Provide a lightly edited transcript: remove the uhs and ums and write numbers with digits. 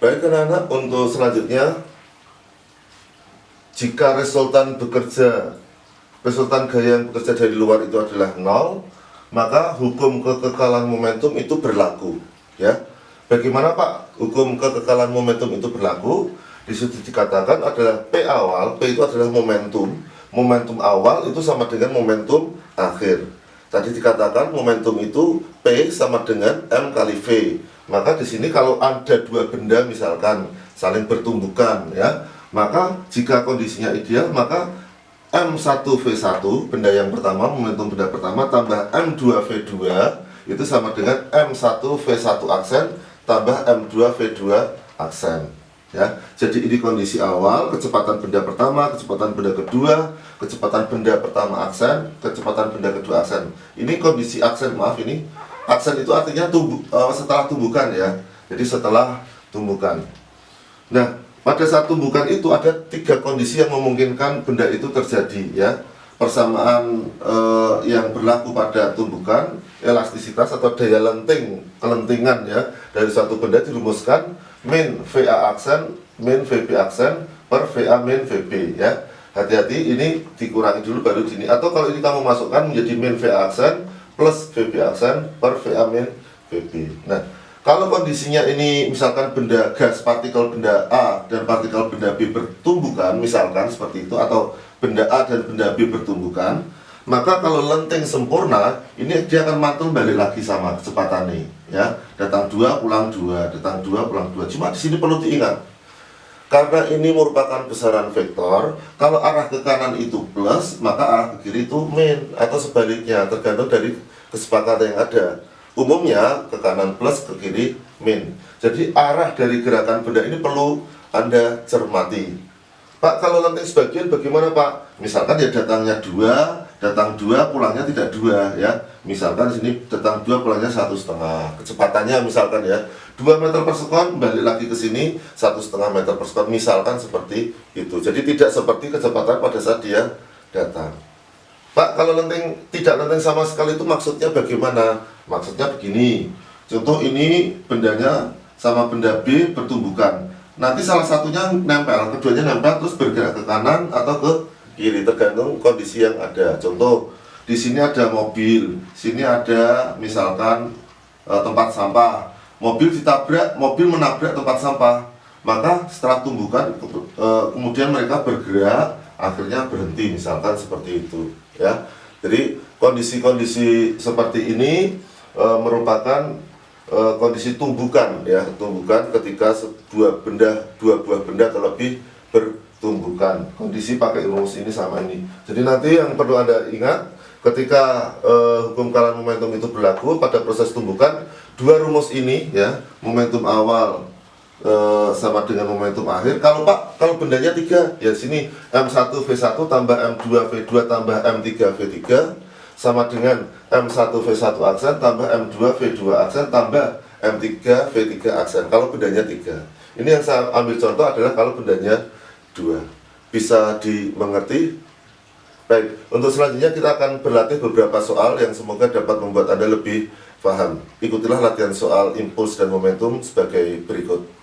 Baik anak-anak, untuk selanjutnya, jika resultan gaya yang bekerja dari luar itu adalah 0, maka hukum kekekalan momentum itu berlaku. Ya, bagaimana Pak hukum kekekalan momentum itu berlaku? Di situ dikatakan adalah P awal, P itu adalah momentum. Momentum awal itu sama dengan momentum akhir. Tadi dikatakan momentum itu P sama dengan M kali V. Maka di sini kalau ada dua benda misalkan saling bertumbukan, ya, maka jika kondisinya ideal, maka M1V1 benda yang pertama, momentum benda pertama, tambah M2V2 itu sama dengan M1V1 aksen tambah M2V2 aksen. Ya, jadi ini kondisi awal, kecepatan benda pertama, kecepatan benda kedua, kecepatan benda pertama aksen, kecepatan benda kedua aksen. Ini kondisi aksen, maaf, ini aksen itu artinya setelah tumbukan, ya. Jadi setelah tumbukan. Nah, pada saat tumbukan itu ada 3 kondisi yang memungkinkan benda itu terjadi, ya. Persamaan yang berlaku pada tumbukan, elastisitas atau daya kelentingan, ya, dari suatu benda dirumuskan min VA aksen min VB aksen per VA min VB, ya. Hati-hati, ini dikurangi dulu baru gini. Atau kalau ini kamu masukkan menjadi min VA aksen plus VB aksen per VA min VB. Nah, kalau kondisinya ini misalkan benda gas, partikel benda A dan partikel benda B bertumbukan, misalkan seperti itu, atau benda A dan benda B bertumbukan, maka kalau lenting sempurna, ini dia akan mantul balik lagi sama kecepatannya, ya. Datang 2 pulang 2, datang 2 pulang 2. Cuma di sini perlu diingat, karena ini merupakan besaran vektor, kalau arah ke kanan itu plus, maka arah ke kiri itu min, atau sebaliknya, tergantung dari kesepakatan yang ada. Umumnya ke kanan plus, ke kiri min. Jadi arah dari gerakan benda ini perlu Anda cermati. Pak, kalau lenting sebagian bagaimana Pak? Misalkan ya datangnya 2, datang 2, pulangnya tidak 2, ya. Misalkan sini datang 2, pulangnya 1,5. Kecepatannya misalkan, ya, 2 meter per sekon, balik lagi ke sini 1,5 meter per sekon, misalkan seperti itu. Jadi tidak seperti kecepatan pada saat dia datang. Pak, kalau tidak lenting sama sekali itu maksudnya bagaimana? Maksudnya begini. Contoh, ini bendanya sama benda B bertumbukan. Nanti salah satunya nempel, keduanya nempel terus bergerak ke kanan atau ke kiri, tergantung kondisi yang ada. Contoh, di sini ada mobil, sini ada misalkan tempat sampah. Mobil menabrak tempat sampah. Maka setelah tumbukan kemudian mereka bergerak, akhirnya berhenti, misalkan seperti itu, ya. Jadi kondisi-kondisi seperti ini merupakan kondisi tumbukan, ya, tumbukan ketika dua buah benda terlebih bertumbukan. Kondisi pakai rumus ini sama ini. Jadi nanti yang perlu Anda ingat ketika hukum kekekalan momentum itu berlaku pada proses tumbukan, 2 rumus ini, ya, momentum awal sama dengan momentum akhir. Kalau bendanya 3, ya sini M1V1 tambah M2V2 tambah M3V3 sama dengan M1V1 aksen tambah M2V2 aksen tambah M3V3 aksen. Kalau bendanya 3. Ini yang saya ambil contoh adalah kalau bendanya 2. Bisa dimengerti? Baik, untuk selanjutnya kita akan berlatih beberapa soal yang semoga dapat membuat Anda lebih paham. Ikutilah latihan soal impuls dan momentum sebagai berikut.